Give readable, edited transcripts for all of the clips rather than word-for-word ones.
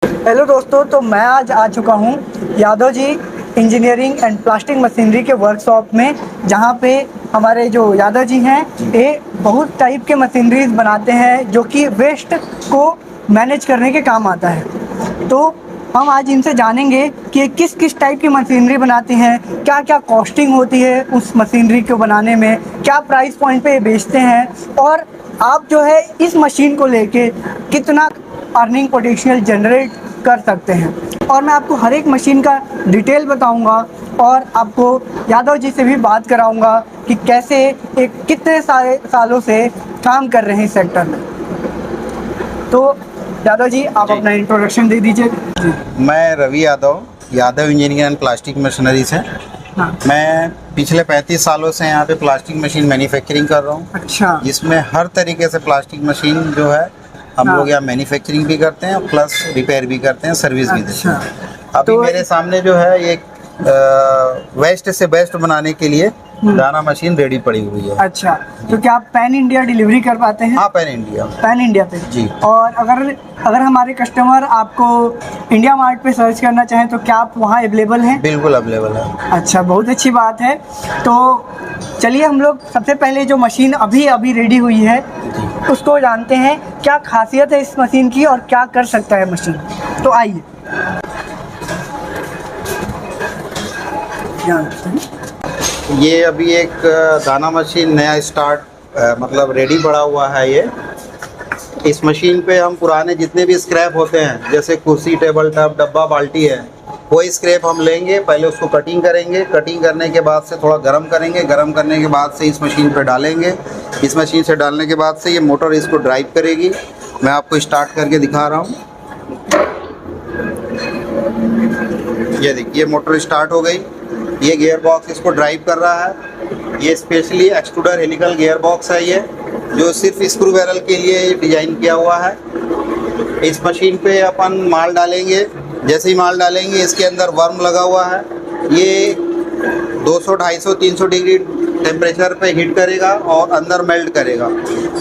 Hello दोस्तों, तो मैं आज आ चुका हूँ Yadav ji engineering and plastic machinery के वर्कशॉप में, जहाँ पे हमारे जो यादव जी हैं ये बहुत टाइप के मशीनरीज बनाते हैं जो कि वेस्ट को मैनेज करने के काम आता है। तो हम आज इनसे जानेंगे कि किस किस टाइप की मशीनरी बनाती हैं, क्या क्या कॉस्टिंग होती है उस मशीनरी को बनाने में, क्या प्राइस पॉइंट पे ये बेचते हैं, और आप जो है इस मशीन को लेके कितना अर्निंग पोटेंशियल जनरेट कर सकते हैं। और मैं आपको हर एक मशीन का डिटेल बताऊंगा और आपको यादव जी से भी बात कराऊंगा कि कैसे एक कितने सारे सालों से काम कर रहे हैं इस सेक्टर में। तो यादव जी, आप अपना इंट्रोडक्शन दे दीजिए। मैं Ravi Yadav, Yadav engineering and plastic machinery से। हाँ। मैं पिछले 35 सालों से यहाँ पे प्लास्टिक मशीन मैन्युफैक्चरिंग कर रहा हूँ। अच्छा। जिसमें हर तरीके से प्लास्टिक मशीन जो है हम हाँ। लोग यहाँ मैन्युफैक्चरिंग भी करते हैं, प्लस रिपेयर भी करते हैं, सर्विस भी देते हैं। अभी तो मेरे सामने जो है एक वेस्ट से बेस्ट बनाने के लिए दाना मशीन रेडी पड़ी हुई है। अच्छा, तो क्या आप पैन इंडिया डिलीवरी कर पाते हैं? हाँ, पैन इंडिया। पैन इंडिया पे जी। और अगर हमारे कस्टमर आपको इंडिया मार्ट पे सर्च करना चाहें तो क्या आप वहाँ अवेलेबल हैं? बिल्कुल अवेलेबल है। अच्छा, बहुत अच्छी बात है। तो चलिए हम लोग सबसे पहले जो मशीन अभी रेडी हुई है उसको जानते हैं, क्या खासियत है इस मशीन की और क्या कर सकता है मशीन। तो आइए जानते हैं। ये अभी एक दाना मशीन नया मतलब रेडी पड़ा हुआ है। ये इस मशीन पे हम पुराने जितने भी स्क्रैप होते हैं, जैसे कुर्सी, टेबल टॉप, डब्बा, बाल्टी है, वही स्क्रैप हम लेंगे। पहले उसको कटिंग करेंगे, कटिंग करने के बाद से थोड़ा गर्म करेंगे, गर्म करने के बाद से इस मशीन पे डालेंगे। इस मशीन से डालने के बाद से ये मोटर इसको ड्राइव करेगी। मैं आपको स्टार्ट करके दिखा रहा हूँ। ये देखिए मोटर स्टार्ट हो गई। ये गियर बॉक्स इसको ड्राइव कर रहा है। ये specially extruder helical gear box है, ये जो सिर्फ स्क्रू बैरल के लिए डिजाइन किया हुआ है। इस मशीन पे अपन माल डालेंगे। जैसे ही माल डालेंगे इसके अंदर वर्म लगा हुआ है। ये 200, 250, 300 डिग्री टेम्परेचर पे हीट करेगा और अंदर मेल्ट करेगा।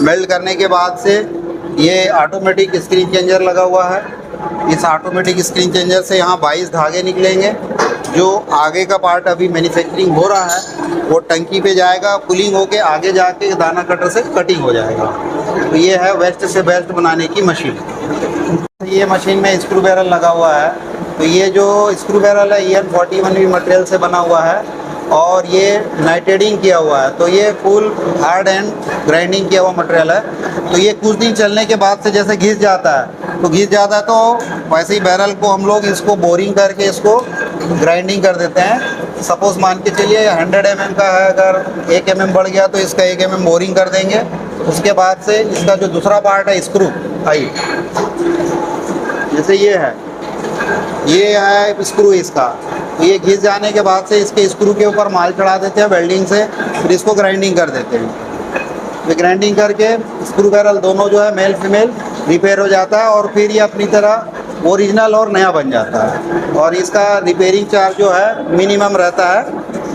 मेल्ट करने के बाद से ये ऑटोमेटिक स्क्रीन चेंजर लगा हुआ है। इस ऑटोमेटिक स्क्रीन चेंजर से यहाँ 22 धागे निकलेंगे। जो आगे का पार्ट अभी मैन्युफैक्चरिंग हो रहा है वो टंकी पे जाएगा, कूलिंग होके आगे जाके दाना कटर से कटिंग हो जाएगा। तो ये है वेस्ट से बेस्ट बनाने की मशीन। ये मशीन में स्क्रू बैरल लगा हुआ है। तो ये जो स्क्रू बैरल है EN41 मटेरियल से बना हुआ है और ये नाइट्रेडिंग किया हुआ है। तो ये फुल हार्ड एंड ग्राइंडिंग किया हुआ मटेरियल है। तो ये कुछ दिन चलने के बाद से जैसे घिस जाता है तो वैसे ही बैरल को हम लोग इसको बोरिंग करके इसको ग्राइंडिंग कर देते हैं। सपोज मान के चलिए 100 mm का है, अगर 1 mm बढ़ गया तो इसका 1 mm बोरिंग कर देंगे। उसके बाद से इसका जो दूसरा पार्ट है स्क्रू, आइए जैसे ये है स्क्रू इसका। तो ये घिस जाने के बाद से इसके स्क्रू के ऊपर माल चढ़ा देते हैं वेल्डिंग से, फिर इसको ग्राइंडिंग कर देते हैं। तो ग्राइंडिंग करके स्क्रू बैरल दोनों जो है मेल फीमेल रिपेयर हो जाता है और फिर ये अपनी तरह ओरिजिनल और नया बन जाता है। और इसका रिपेयरिंग चार्ज जो है मिनिमम रहता है,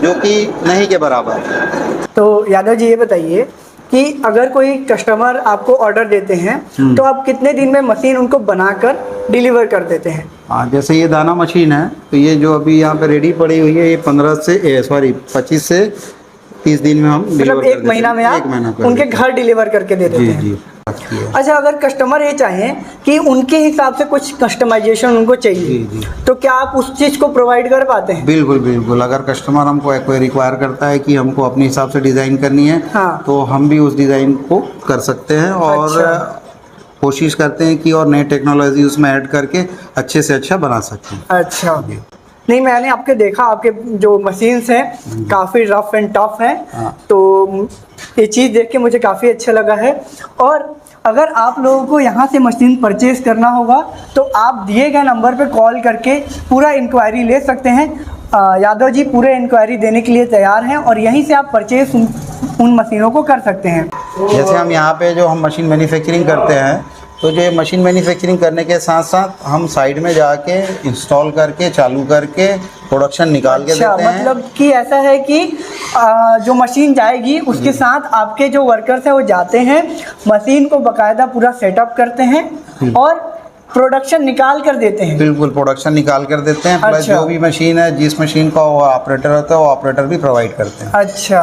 जो कि नहीं के बराबर। तो यादव जी ये बताइए कि अगर कोई कस्टमर आपको ऑर्डर देते हैं तो आप कितने दिन में मशीन उनको बनाकर डिलीवर कर देते हैं? हाँ, जैसे ये दाना मशीन है तो ये जो अभी यहाँ पे रेडी पड़ी हुई है, ये 25 से 30 दिन में हम मतलब एक महीना में आप उनके घर डिलीवर करके दे देते हैं? जी। अच्छा, अगर कस्टमर ये चाहें कि उनके हिसाब से कुछ कस्टमाइजेशन उनको चाहिए, जी। तो क्या आप उस चीज़ को प्रोवाइड कर पाते हैं? बिल्कुल। अगर कस्टमर हमको कोई रिक्वायर करता है कि हमको अपने हिसाब से डिज़ाइन करनी है, हाँ। तो हम भी उस डिज़ाइन को कर सकते हैं और कोशिश करते हैं कि और नई टेक्नोलॉजी उसमें ऐड करके अच्छे से अच्छा बना सकते हैं। अच्छा। नहीं, मैंने आपके देखा, आपके जो मशीन्स हैं काफ़ी रफ एंड टफ हैं। हाँ। तो ये चीज़ देख के मुझे काफ़ी अच्छा लगा है। और अगर आप लोगों को यहाँ से मशीन परचेज़ करना होगा तो आप दिए गए नंबर पे कॉल करके पूरा इंक्वायरी ले सकते हैं। यादव जी पूरे इंक्वायरी देने के लिए तैयार हैं और यहीं से आप परचेज उन मशीनों को कर सकते हैं। जैसे हम यहाँ पे जो हम मशीन मैन्युफैक्चरिंग करते हैं, तो जो मशीन मैन्युफैक्चरिंग करने के साथ साथ हम साइड में जाके इंस्टॉल करके चालू करके प्रोडक्शन निकाल के देते हैं। मतलब कि ऐसा है कि जो मशीन जाएगी उसके साथ आपके जो वर्कर्स हैं वो जाते हैं, मशीन को बाकायदा पूरा सेटअप करते हैं और प्रोडक्शन निकाल कर देते हैं। बिल्कुल प्रोडक्शन निकाल कर देते हैं, प्लस अच्छा। जो भी मशीन है, जिस मशीन का वो ऑपरेटर होता है वो ऑपरेटर भी प्रोवाइड करते हैं। अच्छा,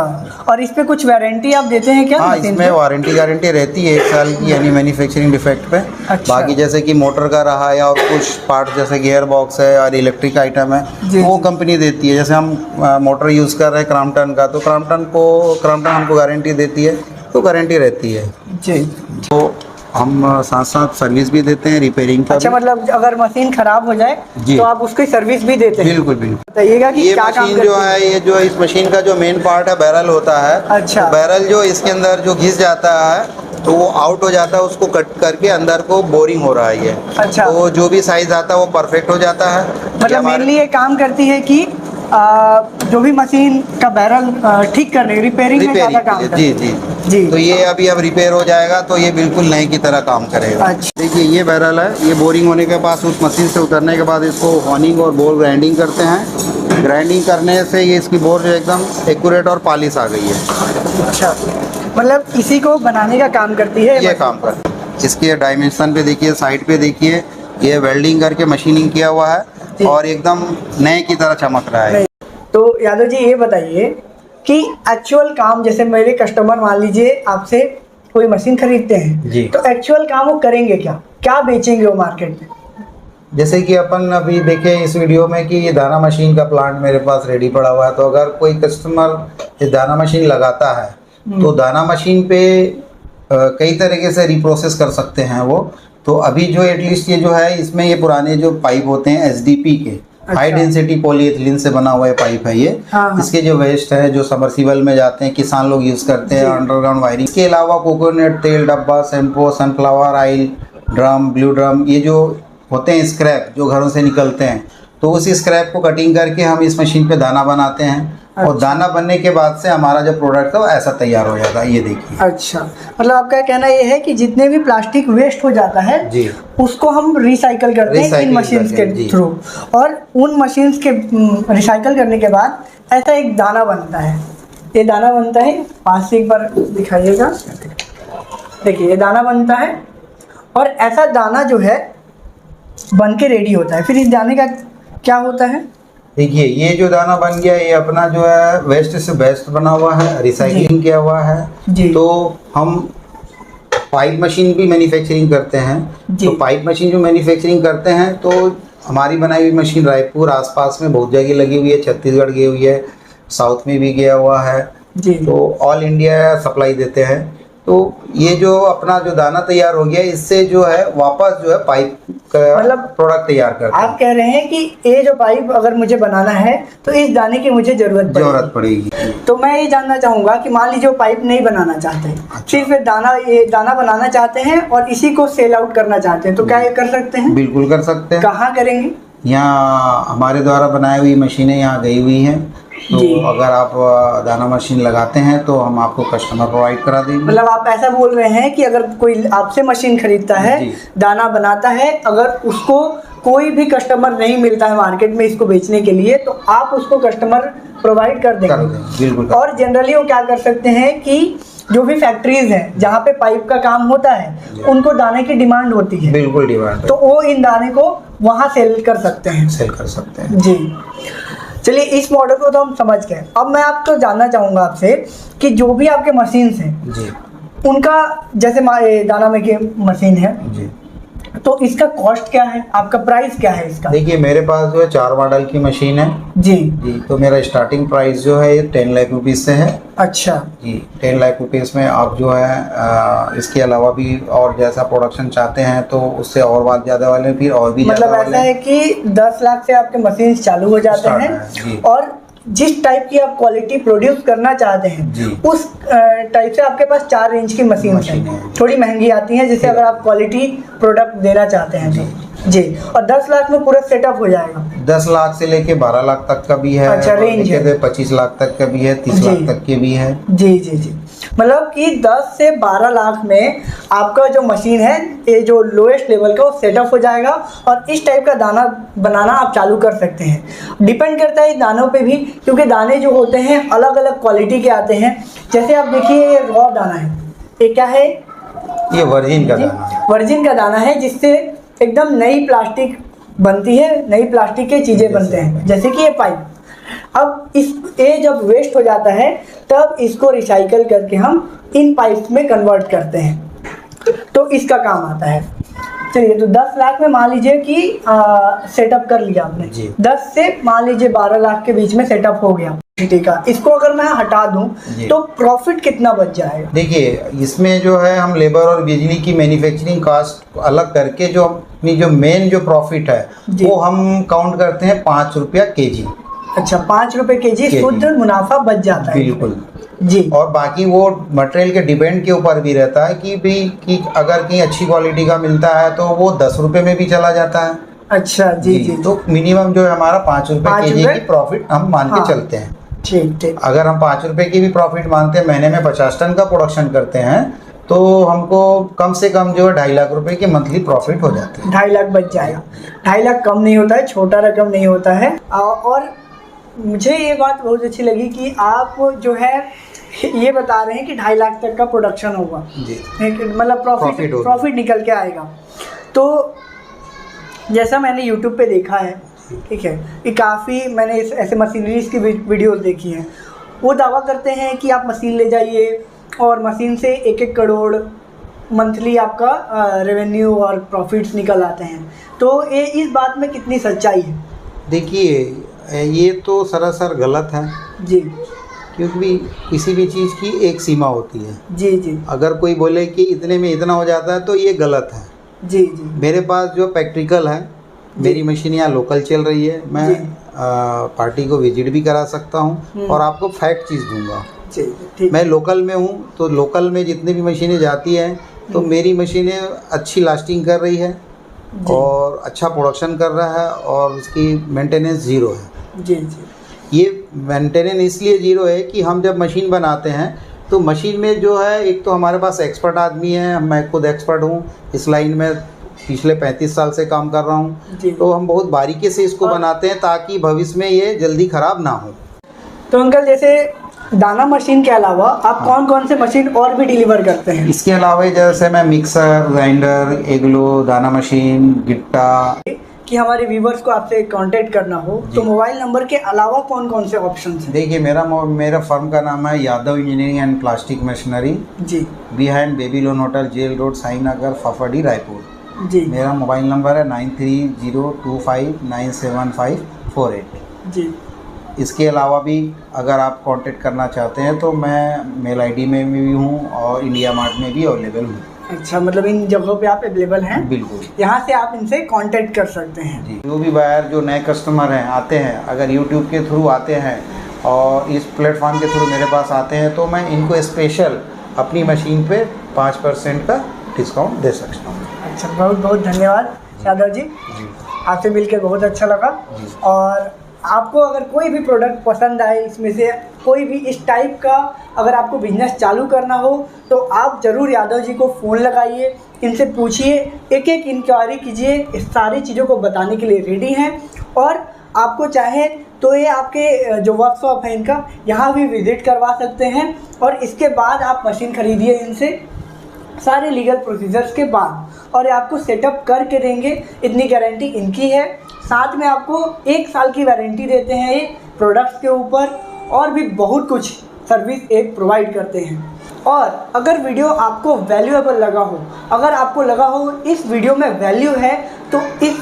और इस पे कुछ वारंटी आप देते हैं क्या? हाँ, मशीन इसमें पे? वारंटी गारंटी रहती है 1 साल की, यानी मैन्युफैक्चरिंग डिफेक्ट पे। अच्छा। बाकी जैसे कि मोटर का रहा है और कुछ पार्ट जैसे गियर बॉक्स है और इलेक्ट्रिक आइटम है, जी, वो जी। कंपनी देती है। जैसे हम मोटर यूज़ कर रहे हैं क्रॉम्पटन का, तो क्रॉम्पटन हमको गारंटी देती है, तो गारंटी रहती है। जी। तो हम साथ साथ सर्विस भी देते हैं, रिपेयरिंग का अच्छा, भी। मतलब अगर मशीन खराब हो जाए जी। तो आप उसकी सर्विस भी देते हैं? बिल्कुल बिल्कुल। बताइएगा कि ये क्या काम मशीन करती जो है, ये जो इस मशीन का जो मेन पार्ट है बैरल होता है। अच्छा। तो बैरल जो इसके अंदर जो घिस जाता है तो वो आउट हो जाता है, उसको कट करके अंदर को बोरिंग हो रहा है ये। अच्छा। तो जो भी साइज आता है वो परफेक्ट हो जाता है। ये मतलब हमारे- मेनली ये काम करती है कि जो भी मशीन का बैरल ठीक करने, रिपेयरिंग में ज़्यादा रिपेयरिंग काम के करती लिए, है। जी जी। जी। तो ये अभी अब रिपेयर हो जाएगा तो ये बिल्कुल नए की तरह काम करेगा। अच्छा। देखिए ये बैरल है, ये बोरिंग होने के बाद उस मशीन से उतरने के बाद इसको हॉनिंग और बोर ग्राइंडिंग करते हैं। ग्राइंडिंग करने से ये इसकी बोर जो एकदम एक्यूरेट और पॉलिश आ गई है। अच्छा, मतलब इसी को बनाने का काम करती है ये मशीन? काम कर इसके डायमेंशन पे देखिए, साइड पे देखिए, ये वेल्डिंग करके मशीनिंग किया हुआ जी। है और एकदम नए की तरह चमक रहा है। तो यादव जी ये बताइए कि एक्चुअल काम, जैसे मेरे कस्टमर मान लीजिए आपसे कोई मशीन खरीदते हैं जी। तो एक्चुअल काम वो करेंगे क्या, क्या बेचेंगे वो मार्केट में? जैसे कि अपन अभी देखें इस वीडियो में कि ये दाना मशीन का प्लांट मेरे पास रेडी पड़ा हुआ है, तो अगर कोई कस्टमर ये दाना मशीन लगाता है तो दाना मशीन पे कई तरीके से रिप्रोसेस कर सकते हैं वो। तो अभी जो एटलीस्ट ये जो है, इसमें ये पुराने जो पाइप होते हैं एसडीपी के, हाई अच्छा। डेंसिटी पॉलीएथिलीन से बना हुआ ये पाइप है ये। हाँ, हाँ। इसके जो वेस्ट है जो सबमर्सिबल में जाते हैं, किसान लोग यूज़ करते हैं जी। Underground wiring. इसके अलावा कोकोनट तेल डब्बा, shampoo, sunflower oil, drum, blue drum, ये जो होते हैं स्क्रैप जो घरों से निकलते हैं, तो उस स्क्रैप को कटिंग करके हम इस मशीन पे दाना बनाते हैं। और अच्छा। दाना बनने के बाद से हमारा जो प्रोडक्ट है वो ऐसा तैयार हो जाता है, ये देखिए। अच्छा, मतलब आपका कहना ये है कि जितने भी प्लास्टिक वेस्ट हो जाता है जी। उसको हम रिसाइकल करते हैं इन Recycling मशीन्स करते के हैं, जी। थ्रू, और उन मशीन्स के रिसाइकल करने के बाद ऐसा एक दाना बनता है। ये दाना बनता है, पास से एक बार दिखाइएगा। देखिए ये दाना बनता है और ऐसा दाना जो है बन के रेडी होता है। फिर इस दाने का क्या होता है? देखिए ये जो दाना बन गया, ये अपना जो है वेस्ट से बेस्ट बना हुआ है, रिसाइकलिंग किया हुआ है। जी। तो हम पाइप मशीन भी मैन्युफैक्चरिंग करते हैं। जी। तो पाइप मशीन जो मैन्युफैक्चरिंग करते हैं, तो हमारी बनाई हुई मशीन रायपुर आसपास में बहुत जगह लगी हुई है, छत्तीसगढ़ गई हुई है, साउथ में भी गया हुआ है। जी। तो ऑल इंडिया सप्लाई देते हैं। तो ये जो अपना जो दाना तैयार हो गया, इससे जो है वापस जो है पाइप का मतलब प्रोडक्ट तैयार करते हैं। आप कह रहे हैं कि ये जो पाइप अगर मुझे बनाना है तो इस दाने की मुझे जरूरत पड़ेगी। तो मैं ये जानना चाहूंगा कि मान लीजिए वो पाइप नहीं बनाना चाहते, सिर्फ ये दाना बनाना चाहते हैं और इसी को सेल आउट करना चाहते हैं, तो क्या ये कर सकते हैं? बिल्कुल कर सकते हैं। कहाँ करेंगे? यहाँ हमारे द्वारा बनाई हुई मशीनें यहाँ गई हुई हैं। तो जी। अगर आप दाना मशीन लगाते हैं तो हम आपको कस्टमर प्रोवाइड करा देंगे। मतलब आप ऐसा बोल रहे हैं कि अगर कोई आपसे मशीन खरीदता है, जी। दाना बनाता है, अगर उसको कोई भी कस्टमर नहीं मिलता है मार्केट में इसको बेचने के लिए, तो आप उसको कस्टमर प्रोवाइड कर देंगे। बिल्कुल। और जनरली वो क्या कर सकते हैं कि जो भी फैक्ट्रीज हैं जहाँ पे पाइप का काम होता है उनको दाने की डिमांड होती है, बिल्कुल डिमांड, तो वो इन दाने को वहाँ सेल कर सकते हैं। सेल कर सकते हैं। जी, चलिए इस मॉडल को तो हम समझ गए। अब मैं आपको जानना चाहूँगा आपसे कि जो भी आपके मशीन्स हैं जी उनका, जैसे दाना में की मशीन है, जी। तो इसका कॉस्ट क्या है, आपका प्राइस क्या है इसका? देखिए मेरे पास जो है 4 मॉडल की मशीन है जी। जी। तो मेरा स्टार्टिंग प्राइस जो है ये 10 लाख रुपीज़ से है अच्छा जी। 10 लाख रुपीज़ में आप जो है इसके अलावा भी और जैसा प्रोडक्शन चाहते हैं तो उससे और बात ज़्यादा वाले, फिर और भी मतलब ज़्यादा ऐसा वाले। है कि 10 लाख से आपके मशीन चालू हो जाते Start हैं है, जी। और जिस टाइप की आप क्वालिटी प्रोड्यूस करना चाहते हैं जी। उस टाइप से आपके पास 4 रेंज की मशीन मशीन है। है। थोड़ी महंगी आती है जैसे अगर आप क्वालिटी प्रोडक्ट देना चाहते हैं तो। जी, और 10 लाख में पूरा सेटअप हो जाएगा। 10 लाख से लेके 12 लाख तक का भी है। अच्छा, रेंज है। 25 लाख तक का भी है, 30 जी। लाख तक के भी है। जी जी जी, मतलब कि 10 से 12 लाख में आपका जो मशीन है, ये जो लोएस्ट लेवल का वो सेटअप हो जाएगा और इस टाइप का दाना बनाना आप चालू कर सकते हैं। डिपेंड करता है दानों पे भी, क्योंकि दाने जो होते हैं अलग अलग क्वालिटी के आते हैं। जैसे आप देखिए ये रॉ दाना है, ये क्या है? ये वर्जिन का दाना है। वर्जिन का दाना है, जिससे एकदम नई प्लास्टिक बनती है, नई प्लास्टिक के चीज़ें बनते हैं, जैसे कि ये पाइप। अब ये जब वेस्ट हो जाता है तब इसको रिसाइकल करके हम इन पाइप्स में कन्वर्ट करते हैं, तो इसका काम आता है। चलिए, तो 10 लाख में मान लीजिए कि सेटअप कर लिया आपने जी। 10 से मान लीजिए 12 लाख के बीच में सेटअप हो गया ठीक है। इसको अगर मैं हटा दूं तो प्रॉफिट कितना बच जाएगा? देखिए, इसमें जो है हम लेबर और बिजली की मैन्युफैक्चरिंग कास्ट अलग करके जो अपनी जो मेन जो प्रॉफिट है वो हम काउंट करते हैं 5 रुपया केजी। अच्छा, 5 रुपए केजी शुद्ध मुनाफा बच जाता है। बिल्कुल जी। और बाकी वो मटेरियल के डिपेंड के ऊपर भी रहता है कि अगर कहीं अच्छी क्वालिटी का मिलता है तो वो 10 रुपये में भी चला जाता है। अच्छा, जी। तो मिनिमम जो है हमारा 5 रुपये केजी की प्रॉफिट हम मान के चलते हैं। ठीक। अगर हम 5 रुपये की भी प्रॉफिट मानते हैं, महीने में 50 टन का प्रोडक्शन करते हैं, तो हमको कम से कम जो है 2.5 लाख रुपए की मंथली प्रॉफिट हो जाते हैं। 2.5 लाख बच जाएगा। 2.5 लाख कम नहीं होता है, छोटा रकम नहीं होता है। और मुझे ये बात बहुत अच्छी लगी कि आप जो है ये बता रहे हैं कि 2.5 लाख तक का प्रोडक्शन होगा जी, मतलब प्रॉफिट निकल के आएगा। तो जैसा मैंने यूट्यूब पे देखा है, ठीक है, कि काफ़ी मैंने ऐसे मशीनरीज की वीडियोस देखी हैं, वो दावा करते हैं कि आप मशीन ले जाइए और मशीन से 1-1 करोड़ मंथली आपका रेवेन्यू और प्रॉफिट्स निकल आते हैं। तो ये इस बात में कितनी सच्चाई है? देखिए, ये तो सरासर गलत है जी, क्योंकि किसी भी चीज़ की एक सीमा होती है। जी। अगर कोई बोले कि इतने में इतना हो जाता है तो ये गलत है। जी। मेरे पास जो प्रैक्टिकल है, मेरी मशीन यहाँ लोकल चल रही है, मैं पार्टी को विजिट भी करा सकता हूँ और आपको फैक्ट चीज़ दूंगा। ठीक। मैं लोकल में हूँ, तो लोकल में जितनी भी मशीनें जाती हैं तो मेरी मशीनें अच्छी लास्टिंग कर रही है और अच्छा प्रोडक्शन कर रहा है और उसकी मेंटेनेंस ज़ीरो है। जी। ये मेंटेनेंस इसलिए ज़ीरो है कि हम जब मशीन बनाते हैं तो मशीन में जो है, एक तो हमारे पास एक्सपर्ट आदमी है, मैं खुद एक्सपर्ट हूँ इस लाइन में, पिछले 35 साल से काम कर रहा हूँ, तो हम बहुत बारीकी से इसको बनाते हैं ताकि भविष्य में ये जल्दी ख़राब ना हो। तो अंकल, जैसे दाना मशीन के अलावा आप कौन से मशीन और भी डिलीवर करते हैं? इसके अलावा जैसे मैं मिक्सर, ग्राइंडर, एग्लो, दाना मशीन, गिट्टा। कि हमारे व्यूवर्स को आपसे कांटेक्ट करना हो तो मोबाइल नंबर के अलावा कौन से ऑप्शन हैं? देखिए, मेरा फर्म का नाम है Yadav engineering and plastic machinery ji, behind Babylon hotel, jail road, Sainagar, Fafadih, Raipur ji. मेरा मोबाइल नंबर है 9302597548 जी। इसके अलावा भी अगर आप कांटेक्ट करना चाहते हैं तो मैं मेल आईडी में भी हूँ और इंडिया मार्ट में भी अवेलेबल हूँ। अच्छा, मतलब इन जगहों पे आप अवेलेबल हैं? बिल्कुल, यहाँ से आप इनसे कांटेक्ट कर सकते हैं जी। जो भी बायर, जो नए कस्टमर हैं आते हैं, अगर यूट्यूब के थ्रू आते हैं और इस प्लेटफॉर्म के थ्रू मेरे पास आते हैं तो मैं इनको स्पेशल अपनी मशीन पे 5% का डिस्काउंट दे सकता हूँ। अच्छा, बहुत धन्यवाद यादव जी, आपसे मिलकर बहुत अच्छा लगा। और आपको अगर कोई भी प्रोडक्ट पसंद आए, इसमें से कोई भी इस टाइप का अगर आपको बिजनेस चालू करना हो तो आप ज़रूर यादव जी को फ़ोन लगाइए, इनसे पूछिए, एक इंक्वायरी कीजिए, इस सारी चीज़ों को बताने के लिए रेडी हैं। और आपको चाहे तो ये आपके जो वर्कशॉप है इनका, यहाँ भी विज़िट करवा सकते हैं और इसके बाद आप मशीन खरीदिए इनसे, सारे लीगल प्रोसीजर्स के बाद, और ये आपको सेटअप करके देंगे, इतनी गारंटी इनकी है। साथ में आपको 1 साल की वारंटी देते हैं ये प्रोडक्ट्स के ऊपर, और भी बहुत कुछ सर्विस एक प्रोवाइड करते हैं। और अगर वीडियो आपको वैल्यूएबल लगा हो, अगर आपको लगा हो इस वीडियो में वैल्यू है, तो इस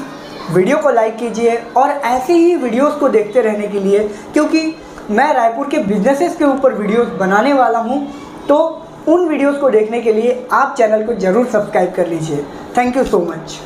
वीडियो को लाइक कीजिए और ऐसे ही वीडियोस को देखते रहने के लिए, क्योंकि मैं रायपुर के बिजनेसेस के ऊपर वीडियोस बनाने वाला हूं, तो उन वीडियोस को देखने के लिए आप चैनल को ज़रूर सब्सक्राइब कर लीजिए। Thank you so much.